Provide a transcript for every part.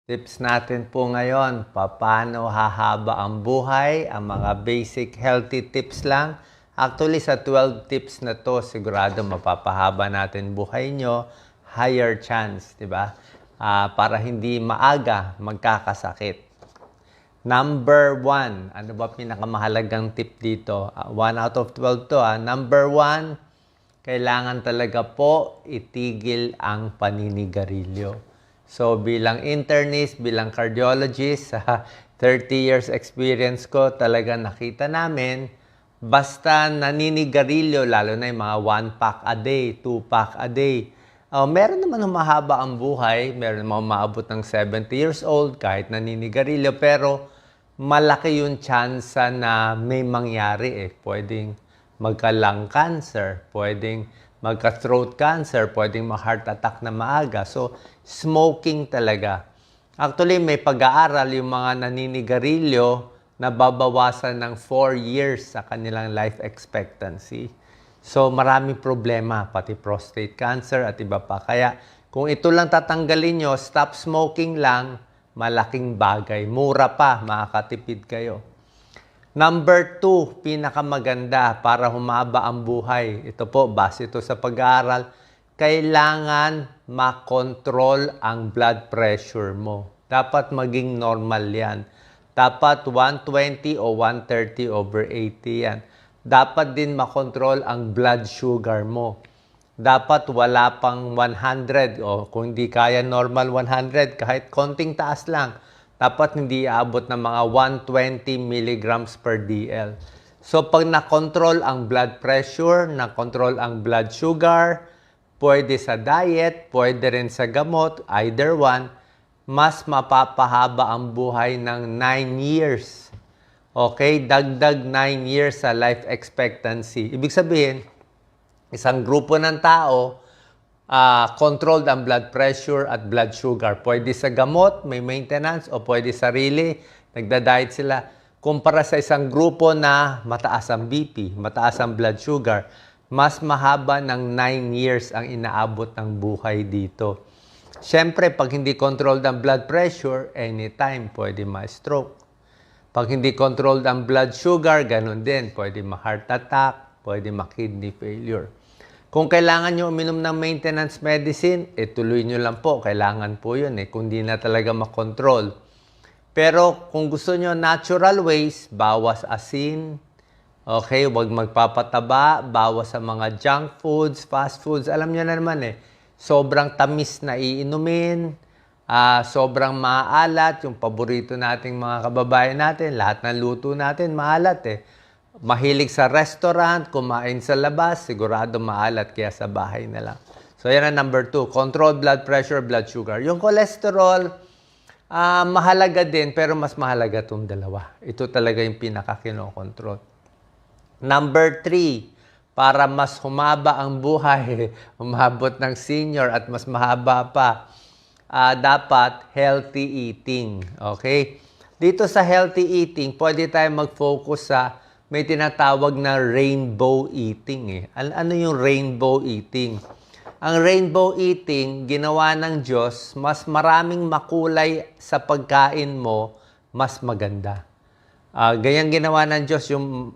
Tips natin po ngayon, paano hahaba ang buhay, ang mga basic healthy tips lang. Actually, sa 12 tips na to, sigurado mapapahaba natin buhay nyo, higher chance, di ba? Para hindi maaga magkakasakit. Number 1, ano ba pinakamahalagang tip dito? 1 out of 12 to. Number 1, kailangan talaga po itigil ang paninigarilyo. So, bilang internist, bilang cardiologist, sa 30 years experience ko, talaga nakita namin, basta naninigarilyo, lalo na yung mga 1 pack a day, 2 pack a day, meron naman humahaba ang buhay, meron naman umaabot ng 70 years old kahit naninigarilyo, pero malaki yung chance na may mangyari Pwedeng magka-lung cancer, pwedeng magka-throat cancer, pwedeng ma-heart attack na maaga. So, smoking talaga. Actually, may pag-aaral yung mga naninigarilyo na babawasan ng 4 years sa kanilang life expectancy. So, maraming problema, pati prostate cancer at iba pa. Kaya, kung ito lang tatanggalin nyo, stop smoking lang, malaking bagay. Mura pa, makakatipid kayo. Number 2, pinakamaganda para humaba ang buhay. Ito po, base ito sa pag-aaral. Kailangan makontrol ang blood pressure mo. Dapat maging normal yan. Dapat 120 o 130/80 yan. Dapat din makontrol ang blood sugar mo. Dapat wala pang 100 o kung hindi kaya normal 100, kahit konting taas lang. Dapat hindi aabot ng mga 120 milligrams per DL. So, pag na-control ang blood pressure, na-control ang blood sugar, pwede sa diet, pwede rin sa gamot, either one, mas mapapahaba ang buhay ng 9 years. Okay? Dagdag 9 years sa life expectancy. Ibig sabihin, isang grupo ng tao, controlled ang blood pressure at blood sugar. Pwede sa gamot, may maintenance, o pwede sarili, nagda-diet sila. Kumpara sa isang grupo na mataas ang BP, mataas ang blood sugar, mas mahaba ng 9 years ang inaabot ng buhay dito. Siyempre, pag hindi controlled ang blood pressure, anytime pwede ma-stroke. Pag hindi controlled ang blood sugar, ganun din. Pwede ma-heart attack, pwede ma-kidney failure. Kung kailangan nyo uminom ng maintenance medicine, tuloy nyo lang po. Kailangan po yun kung di na talaga makontrol. Pero kung gusto nyo natural ways, bawas asin, okay, huwag magpapataba, bawas sa mga junk foods, fast foods. Alam nyo na naman sobrang tamis na iinumin, sobrang maalat, yung paborito nating mga kababayan natin, lahat ng luto natin maalat Mahilig sa restaurant, kumain sa labas, sigurado maalat, kaya sa bahay na lang. So, yan ang number 2. Control blood pressure, blood sugar. Yung cholesterol, mahalaga din, pero mas mahalaga itong dalawa. Ito talaga yung pinaka-kinokontrol. Number 3, para mas humaba ang buhay, umabot ng senior at mas mahaba pa, dapat healthy eating. Okay? Dito sa healthy eating, pwede tayo mag-focus sa may tinatawag na rainbow eating Ano yung rainbow eating? Ang rainbow eating, ginawa ng Diyos, mas maraming makulay sa pagkain mo, mas maganda. Ganyan ginawa ng Diyos yung,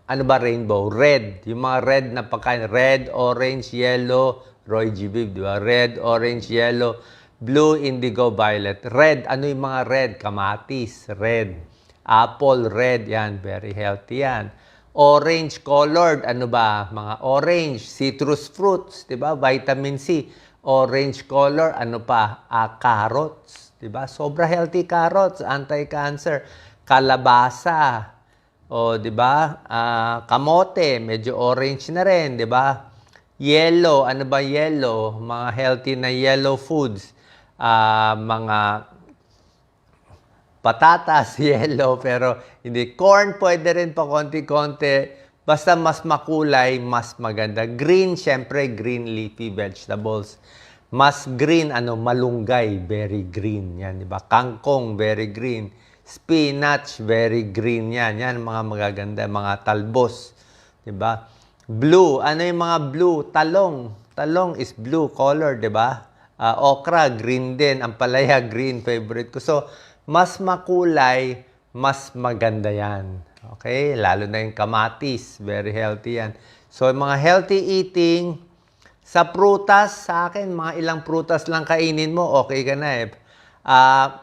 rainbow? Red. Yung mga red na pagkain. Red, orange, yellow, Roy G. Biv, di ba? Red, orange, yellow, blue, indigo, violet. Red, ano yung mga red? Kamatis, red. Apple, red, yan. Very healthy yan. Orange colored, ano ba? Mga orange, citrus fruits, di ba? Vitamin C. Orange color, ano pa? Carrots, di ba? Sobra healthy carrots, anti-cancer. Kalabasa, di ba? Kamote, medyo orange na rin, di ba? Yellow, ano ba yellow? Mga healthy na yellow foods. Mga patatas, yellow, pero hindi. Corn, pwede rin pa konti-konti. Basta mas makulay, mas maganda. Green, syempre, green leafy vegetables. Mas green, malunggay, very green. Yan, di ba? Kangkong, very green. Spinach, very green yan. Yan, mga magaganda, mga talbos. Di ba? Blue, ano yung mga blue? Talong. Talong is blue color, di ba? Okra, green din. Ampalaya, green, favorite ko. So, mas makulay, mas maganda yan. Okay? Lalo na yung kamatis. Very healthy yan. So, mga healthy eating, sa prutas, sa akin, mga ilang prutas lang kainin mo, okay ka na eh.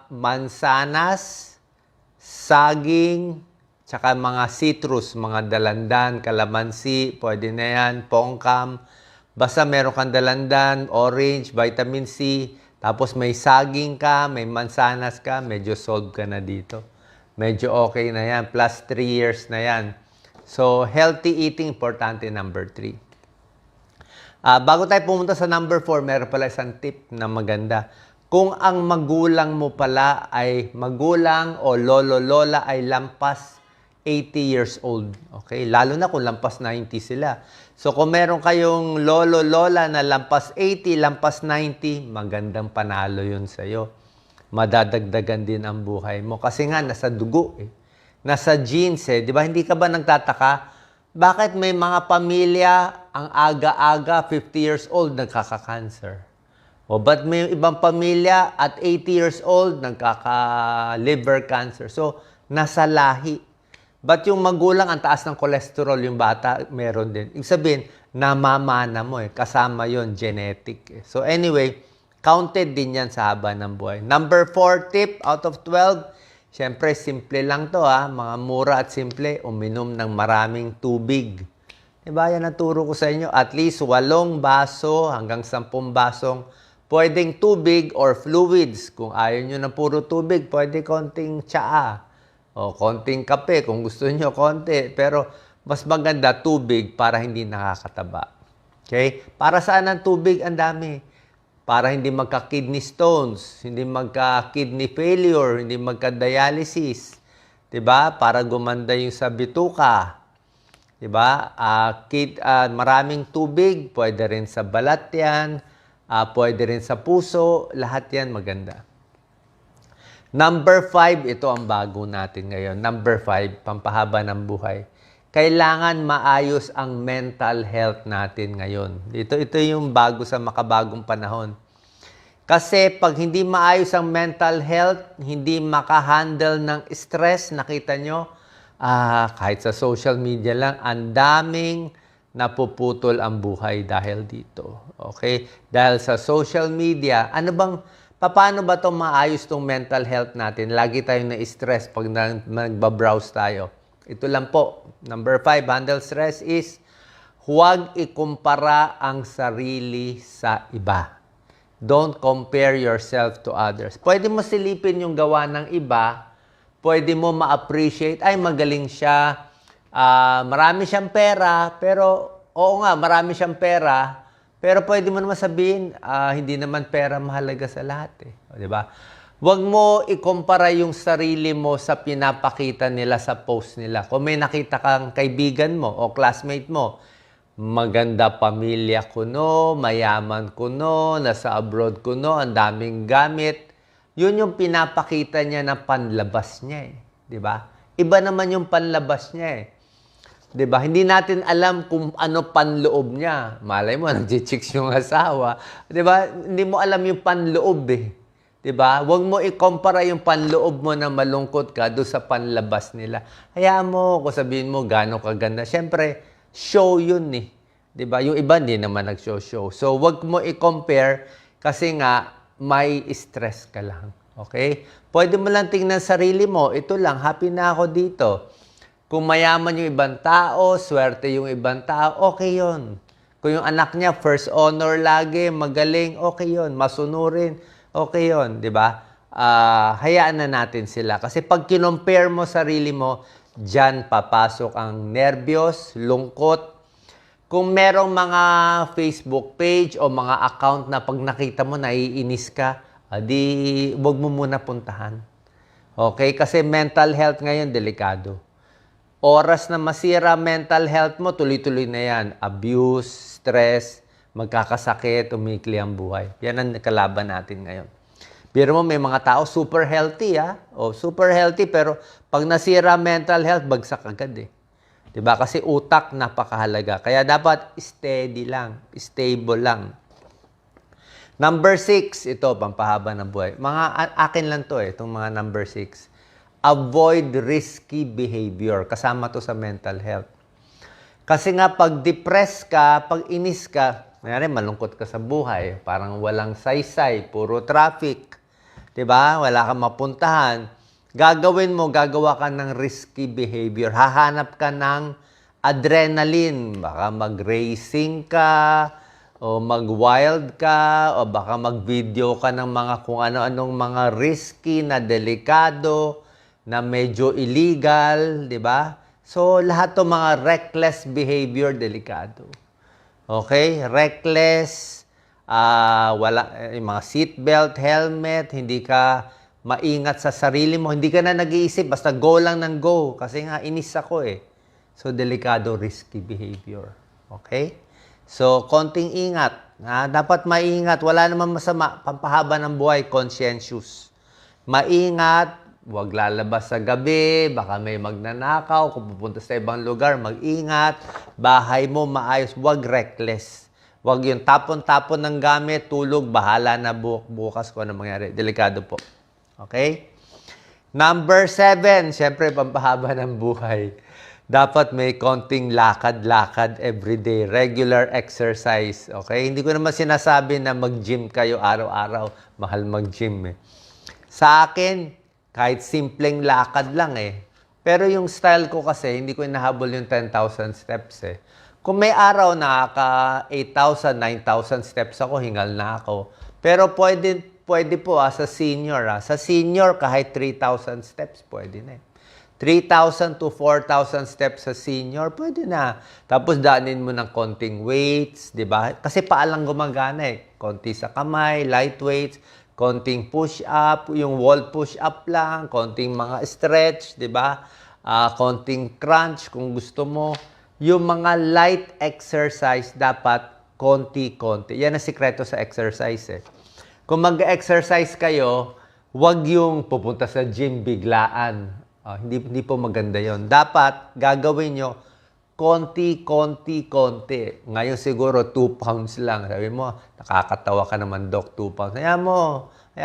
Mansanas, saging, tsaka mga citrus, mga dalandan, kalamansi, pwede na yan, pongkam. Basta meron kang dalandan, orange, vitamin C, tapos may saging ka, may mansanas ka, medyo solve ka na dito. Medyo okay na yan, plus 3 years na yan. So, healthy eating, importante, number 3. Bago tayo pumunta sa number 4, meron pala isang tip na maganda. Kung ang magulang mo pala ay magulang o lolo-lola ay lampas 80 years old. Okay? Lalo na kung lampas 90 sila. So kung meron kayong lolo-lola na lampas 80, lampas 90, magandang panalo yun sa'yo. Madadagdagan din ang buhay mo. Kasi nga, nasa dugo eh. Nasa genes eh. Di ba? Hindi ka ba nagtataka? Bakit may mga pamilya ang aga-aga, 50 years old, nagkaka-cancer? O ba't may ibang pamilya at 80 years old, nagkaka-liver cancer? So, nasa lahi. Ba't yung magulang, ang taas ng cholesterol, yung bata, meron din. Ibig sabihin, namamana mo eh. Kasama yon genetic. Eh. So anyway, counted din yan sa haba ng buhay. Number 4 tip out of 12, siyempre, simple lang to ha. Mga mura at simple, uminom ng maraming tubig. Diba, yan ang turo ko sa inyo. At least 8 baso hanggang 10 basong pwedeng tubig or fluids. Kung ayaw nyo ng puro tubig, pwede konting tsaa. O konting kape kung gusto nyo, konti. Pero mas maganda tubig para hindi nakakataba. Okay? Para saan ang tubig? Ang dami. Para hindi magka-kidney stones, hindi magka-kidney failure, hindi magka-dialysis. 'Di ba? Para gumanda yung sa bituka. 'Di ba? Maraming tubig, pwede rin sa balat 'yan, pwede rin sa puso, lahat 'yan maganda. Number 5, ito ang bago natin ngayon. Number 5, pampahaba ng buhay. Kailangan maayos ang mental health natin ngayon. Ito yung bago sa makabagong panahon. Kasi pag hindi maayos ang mental health, hindi makahandle ng stress, nakita nyo, kahit sa social media lang, ang daming napuputol ang buhay dahil dito. Okay? Dahil sa social media, paano ba itong maayos itong mental health natin? Lagi tayong na-stress pag nagbabrowse tayo. Ito lang po. Number 5, handle stress is huwag ikumpara ang sarili sa iba. Don't compare yourself to others. Pwede mo silipin yung gawa ng iba. Pwede mo ma-appreciate. Ay, magaling siya. Marami siyang pera. Pero, oo nga, marami siyang pera. Pero pwede mo naman sabihin, hindi naman pera mahalaga sa lahat. Eh. Di ba? Huwag mo ikumpara yung sarili mo sa pinapakita nila sa post nila. Kung may nakita kang kaibigan mo o classmate mo, maganda pamilya ko no, mayaman ko no, nasa abroad ko no, ang daming gamit. Yun yung pinapakita niya na panlabas niya eh. Diba? Iba naman yung panlabas niya eh. Diba? Hindi natin alam kung ano panloob niya. Malay mo, nag-chicks yung asawa. Diba? Hindi mo alam yung panloob eh. Diba? Huwag mo ikumpara yung panloob mo na malungkot ka doon sa panlabas nila. Hayaan mo, kung sabihin mo, gano'ng kaganda. Siyempre, show yun eh. Diba? Yung iba, hindi naman nag-show. So, huwag mo i-compare kasi nga, may stress ka lang. Okay? Pwede mo lang tingnan sarili mo. Ito lang, happy na ako dito. Kung mayaman yung ibang tao, swerte yung ibang tao, okay yun. Kung yung anak niya, first honor lagi, magaling, okay yun. Masunurin, okay yun, di ba? Hayaan na natin sila. Kasi pag kinompare mo sarili mo, dyan papasok ang nervyos, lungkot. Kung merong mga Facebook page o mga account na pag nakita mo, naiinis ka, di wag mo muna puntahan. Okay? Kasi mental health ngayon, delikado. Oras na masira mental health mo, tuloy-tuloy na yan. Abuse, stress, magkakasakit, umikli ang buhay. Yan ang kalaban natin ngayon. Pero mo, may mga tao super healthy, ha? O, super healthy, pero pag nasira mental health, bagsak agad, eh. Diba? Kasi utak, napakahalaga. Kaya dapat steady lang, stable lang. Number 6, ito, pampahaba ng buhay. Akin lang to itong mga number 6. Avoid risky behavior. Kasama to sa mental health. Kasi nga, pag depressed ka, pag inis ka, mayroon malungkot ka sa buhay, parang walang saysay, puro traffic, 'di ba? Wala kang mapuntahan. Gagawa ka ng risky behavior. Hahanap ka ng adrenaline. Baka mag-racing ka, o mag-wild ka, o baka mag-video ka ng mga kung ano-anong mga risky na delikado, na medyo illegal, 'di ba? So, lahat 'ng mga reckless behavior, delikado. Okay? Reckless, wala, yung mga seatbelt, helmet, hindi ka maingat sa sarili mo, hindi ka na nag-iisip, basta go lang ng go. Kasi nga, inis ako So, delikado, risky behavior. Okay? So, konting ingat. Dapat maingat. Wala naman masama. Pampahaba ng buhay, conscientious. Maingat. Huwag lalabas sa gabi, baka may magnanakaw, kung pupunta sa ibang lugar, mag-ingat. Bahay mo maayos, huwag reckless. Huwag yung tapon-tapon ng gamit, tulog, bahala na bukas kung ano mangyari. Delikado po. Okay? Number 7, syempre pampahaba ng buhay. Dapat may konting lakad-lakad everyday, regular exercise. Okay? Hindi ko naman sinasabi na mag-gym kayo araw-araw. Mahal mag-gym Sa akin, kahit simpleng lakad lang Pero yung style ko kasi, hindi ko inahabol yung 10,000 steps Kung may araw nakaka 8,000, 9,000 steps ako, hingal na ako. Pero pwede po sa senior. Sa senior, kahit 3,000 steps, pwede na 3,000 to 4,000 steps sa senior, pwede na. Tapos daanin mo ng konting weights, di ba? Kasi paalang gumagana Konti sa kamay, light weights, konting push-up, yung wall push-up lang, konting mga stretch, di ba? Konting crunch kung gusto mo. Yung mga light exercise, dapat konti-konti. Yan ang sikreto sa exercise Kung mag-exercise kayo, huwag yung pupunta sa gym biglaan. Hindi po maganda yon. Dapat gagawin nyo konti. Ngayon siguro 2 pounds lang. Sabi mo, nakakatawa ka naman, Doc, 2 pounds. Hayaan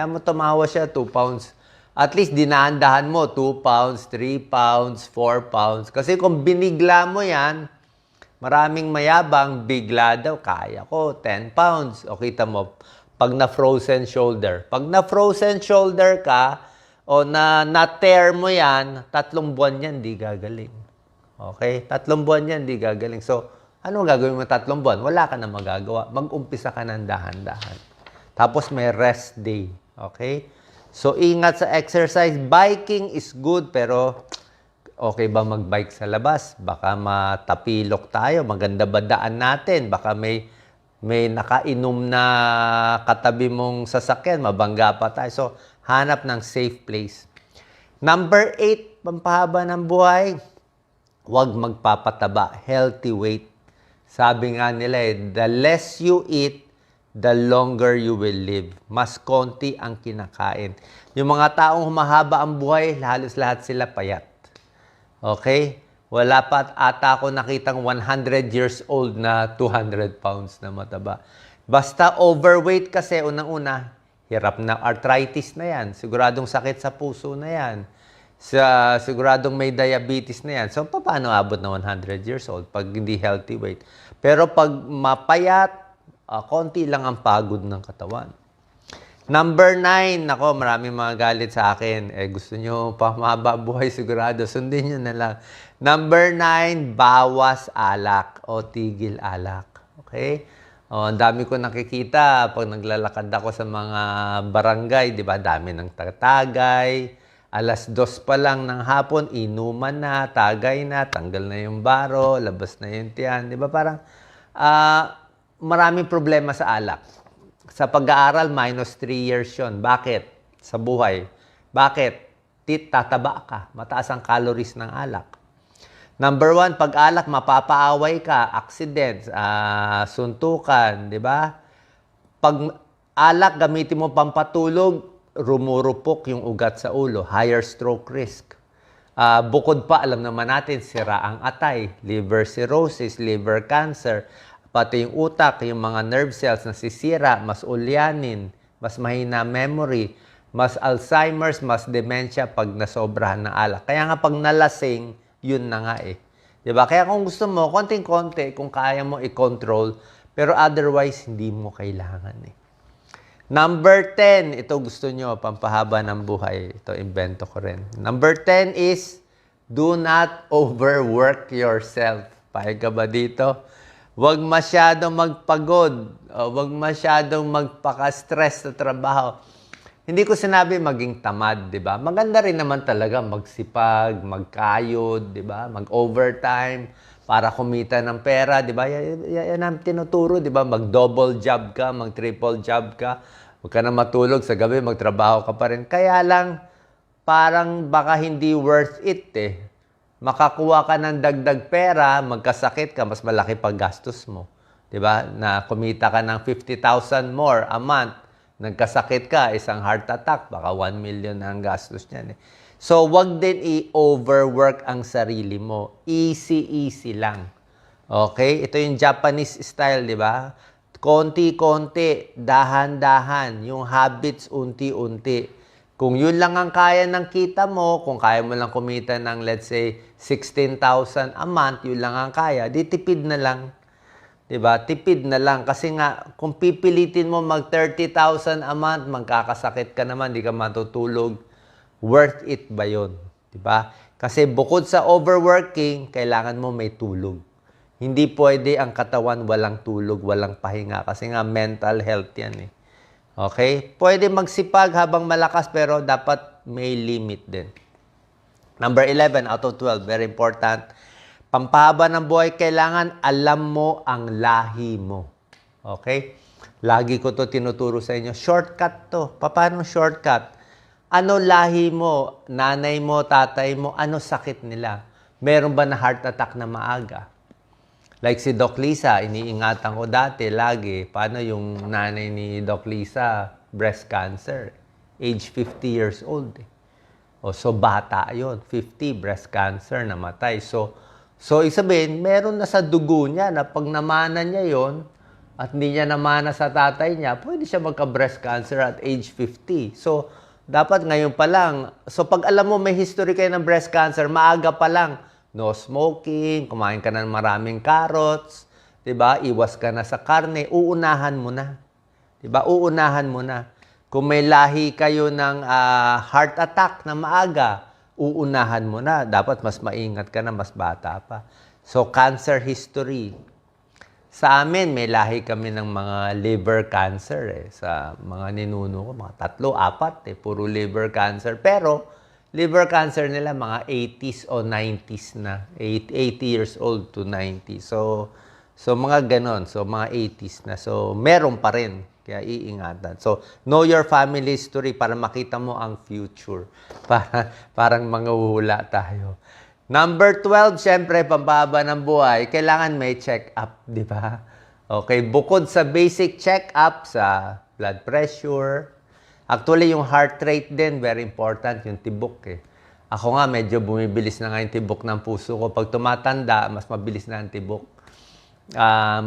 mo tumawa siya, 2 pounds. At least dinaandahan mo, 2 pounds, 3 pounds, 4 pounds. Kasi kung binigla mo yan, maraming mayabang, bigla daw, kaya ko, 10 pounds. O kita mo, pag na-frozen shoulder. Pag na-frozen shoulder ka, o na-tear mo yan, 3 buwan yan, di gagaling. Okay? 3 buwan yan, di gagaling. So, ano gagawin mo 3 buwan? Wala ka na magagawa. Mag-umpisa ka ng dahan-dahan. Tapos may rest day. Okay? So, ingat sa exercise. Biking is good, pero okay ba mag-bike sa labas? Baka matapilok tayo. Maganda ba daan natin? Baka may nakainom na katabi mong sasakyan. Mabangga pa tayo. So, hanap ng safe place. Number 8, pampahaba ng buhay. Huwag magpapataba. Healthy weight. Sabi nga nila the less you eat, the longer you will live. Mas konti ang kinakain. Yung mga taong humahaba ang buhay, halos lahat sila payat. Okay? Wala pa ata ako nakitang 100 years old na 200 pounds na mataba. Basta overweight kasi, unang-una, hirap na arthritis na yan. Siguradong sakit sa puso na yan. Siguradong may diabetes na yan. So, paano abot na 100 years old pag hindi healthy weight? Pero pag mapayat, konti lang ang pagod ng katawan. Number 9, nako, maraming mga galit sa akin. Gusto nyo pa mahaba buhay, sigurado. Sundin nyo na lang. Number 9, bawas alak o tigil alak. Okay? Ang dami ko nakikita pag naglalakad ako sa mga barangay, di ba? Dami ng tagay. 2:00 pa lang ng hapon, inuman na, tagay na, tanggal na yung baro, labas na yung tiyan. Di ba? Parang maraming problema sa alak. Sa pag-aaral, -3 years yun. Bakit? Sa buhay. Bakit? Tataba ka. Mataas ang calories ng alak. Number 1, pag alak, mapapaaway ka, accidents, suntukan, di ba? Pag alak, gamitin mo pampatulog, rumurupok yung ugat sa ulo, higher stroke risk. Bukod pa, alam naman natin, sira ang atay, liver cirrhosis, liver cancer. pati yung utak, yung mga nerve cells nasisira, mas ulyanin, mas mahina memory, mas Alzheimer's, mas dementia pag nasobrahan ng alak. Kaya nga pag nalasing, yun na nga eh. Diba? Kaya kung gusto mo, konting-konti, kung kaya mo i-control, pero otherwise, hindi mo kailangan eh. Number 10, ito gusto nyo, pampahaba ng buhay. Ito, invento ko rin. Number 10 is, do not overwork yourself. Pahig ka ba dito? Huwag masyadong magpagod. Huwag masyadong magpaka-stress sa trabaho. Hindi ko sinabi maging tamad, di ba? Maganda rin naman talaga magsipag, magkayod, di ba? Mag-overtime para kumita ng pera, di ba? Yan ang tinuturo, di ba? Mag-double job ka, mag-triple job ka. Huwag ka na matulog sa gabi, magtrabaho ka pa rin. Kaya lang, parang baka hindi worth it eh. Makakuha ka ng dagdag pera, magkasakit ka, mas malaki pag gastos mo. Diba? Na kumita ka ng 50,000 more a month, nagkasakit ka, isang heart attack, baka 1 million na ang gastos niyan eh. So, wag din i-overwork ang sarili mo. Easy lang. Okay? Ito yung Japanese style, di ba? Konti-konti, dahan-dahan, yung habits unti-unti. Kung yun lang ang kaya ng kita mo, kung kaya mo lang kumita ng let's say 16,000 a month, yun lang ang kaya, di tipid na lang. Diba? Tipid na lang. Kasi nga, kung pipilitin mo mag 30,000 a month, magkakasakit ka naman, di ka matutulog. Worth it ba yun? Diba? Kasi bukod sa overworking, kailangan mo may tulog. Hindi pwede ang katawan walang tulog, walang pahinga. Kasi nga, mental health yan eh. Okay? Pwede magsipag habang malakas, pero dapat may limit din. Number 11 out of 12, very important. Pampahaba ng buhay, kailangan alam mo ang lahi mo. Okay? Lagi ko to tinuturo sa inyo. Shortcut to. Paano shortcut? Ano lahi mo? Nanay mo, tatay mo, ano sakit nila? Meron ba na heart attack na maaga? Like si Doc Lisa, iniingatan ko dati, lagi. Paano yung nanay ni Doc Lisa? Breast cancer. Age 50 years old. So bata yon, 50, breast cancer, namatay. So isabihin, meron na sa dugo niya na pag namana niya yon at hindi niya namana sa tatay niya, pwede siya magka-breast cancer at age 50. So, dapat ngayon pa lang. So, pag alam mo may history kayo ng breast cancer, maaga pa lang. No smoking, kumain ka ng maraming carrots, 'di ba? Iwas ka na sa karne, uunahan mo na. 'Di ba? Uunahan mo na. Kung may lahi kayo ng heart attack na maaga, uunahan mo na. Dapat mas maingat ka na, mas bata pa. So, cancer history. Sa amin, may lahi kami ng mga liver cancer eh. Sa mga ninuno ko, mga 3, 4 puro liver cancer. Pero, liver cancer nila mga 80s o 90s na. 80 years old to 90. So mga ganon. So, mga 80s na. So, meron pa rin. Kaya iingatan. So, know your family history para makita mo ang future. Parang manguhula tayo. Number 12, syempre, pampahaba ng buhay, kailangan may check-up, di ba? Okay, bukod sa basic check-up sa blood pressure, actually, yung heart rate din, very important, yung tibok eh. Ako nga, medyo bumibilis na nga yung tibok ng puso ko. Pag tumatanda, mas mabilis na ang tibok.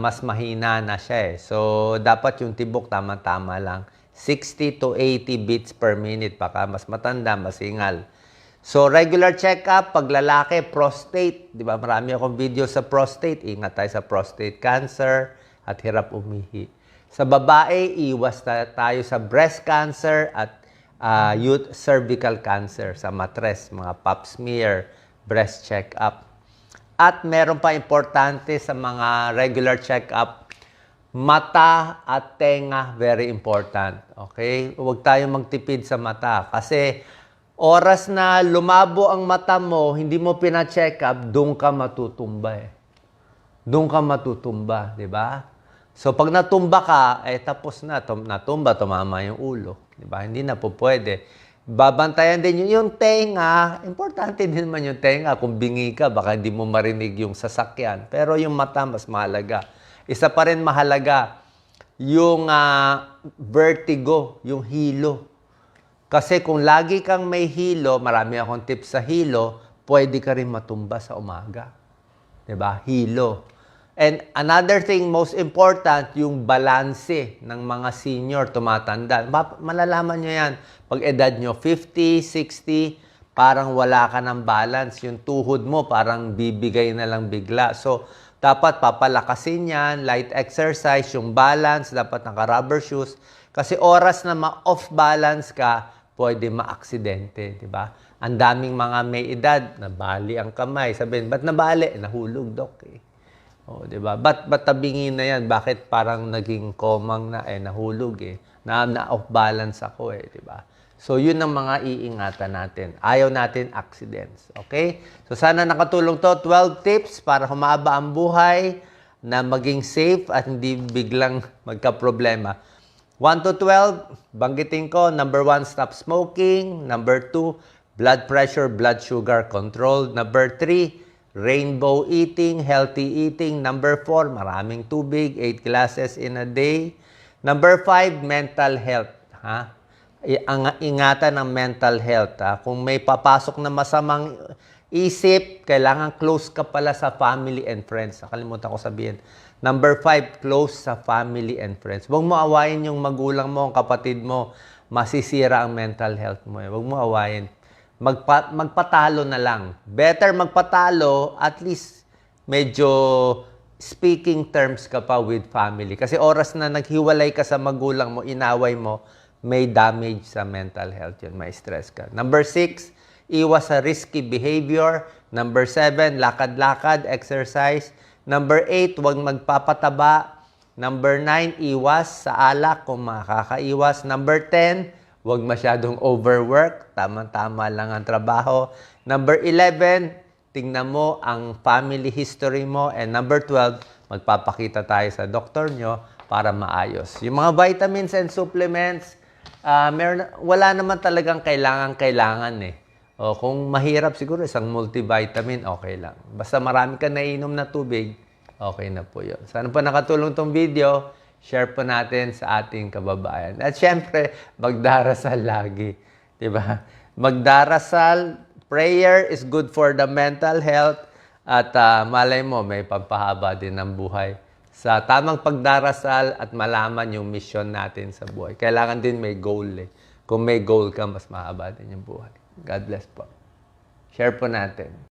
Mas mahina na siya eh. So, dapat yung tibok tama-tama lang. 60 to 80 beats per minute. Baka mas matanda, mas hingal. So, regular check-up, pag lalaki, prostate. Di ba? Marami akong video sa prostate. Ingat tayo sa prostate cancer at hirap umihi. Sa babae, iwas tayo sa breast cancer at cervical cancer. Sa matres, mga pap smear, breast check-up. At meron pa importante sa mga regular check-up, mata at tenga, very important. Okay? Huwag tayong magtipid sa mata. Kasi oras na lumabo ang mata mo, hindi mo pina-check up, doon ka matutumba eh. Doon ka matutumba, di ba? So, pag natumba ka, tapos na. Natumba, tumama yung ulo. Di ba? Hindi na po pwede. Babantayan din yung tenga. Importante din naman yung tenga. Kung bingi ka, baka hindi mo marinig yung sasakyan. Pero yung mata, mas mahalaga. Isa pa rin mahalaga, yung vertigo, yung hilo. Kasi kung lagi kang may hilo, marami akong tips sa hilo, pwede ka rin matumba sa umaga. Diba? Hilo. And another thing, most important, yung balanse ng mga senior tumatanda. Malalaman nyo yan. Pag edad nyo 50, 60, parang wala ka ng balance. Yung tuhod mo parang bibigay na lang bigla. So, dapat papalakasin yan, light exercise, yung balance, dapat naka-rubber shoes. Kasi oras na ma-off balance ka, pwede ma-aksidente, di ba? Ang daming mga may edad, nabali ang kamay. Sabihin, ba't nabali? Nahulog, Dok, eh. O, di ba? Ba't tabingin na yan? Bakit parang naging komang na, nahulog, eh. Na-off balance ako, eh, di ba? So, yun ang mga iingatan natin. Ayaw natin accidents. Okay? So, sana nakatulong to. 12 tips para humaba ang buhay na maging safe at hindi biglang magka-problema. 1 to 12, banggitin ko. Number 1, stop smoking. Number 2, blood pressure, blood sugar control. Number 3, rainbow eating, healthy eating. Number 4, maraming tubig, 8 glasses in a day. Number 5, mental health. Ha? Ingatan ng mental health. Ha? Kung may papasok na masamang isip, kailangan close ka pala sa family and friends. Nakalimutan ko sabihin. Number 5, close sa family and friends. Huwag mo awayin yung magulang mo, ang kapatid mo. Masisira ang mental health mo. Huwag mo awayin. Magpatalo na lang. Better magpatalo, at least medyo speaking terms ka pa with family. Kasi oras na naghiwalay ka sa magulang mo, inaway mo, may damage sa mental health yun, may stress ka. Number 6, iwas sa risky behavior. Number 7, lakad-lakad, exercise. Number 8, huwag magpapataba. Number 9, iwas sa alak kung makakaiwas. Number 10, huwag masyadong overwork. Tama-tama lang ang trabaho. Number 11, tingnan mo ang family history mo. And number 12, magpapakita tayo sa doktor nyo para maayos. Yung mga vitamins and supplements, wala naman talagang kailangan eh. O, kung mahirap siguro isang multivitamin, okay lang. Basta marami ka nainom na tubig, okay na po yun. Sana po nakatulong tong video, share po natin sa ating kababayan. At syempre, magdarasal lagi. Diba? Magdarasal, prayer is good for the mental health. At malay mo, may pampahaba din ng buhay. Sa tamang pagdarasal at malaman yung mission natin sa buhay. Kailangan din may goal eh. Kung may goal ka, mas mahaba din yung buhay. God bless po. Share po natin.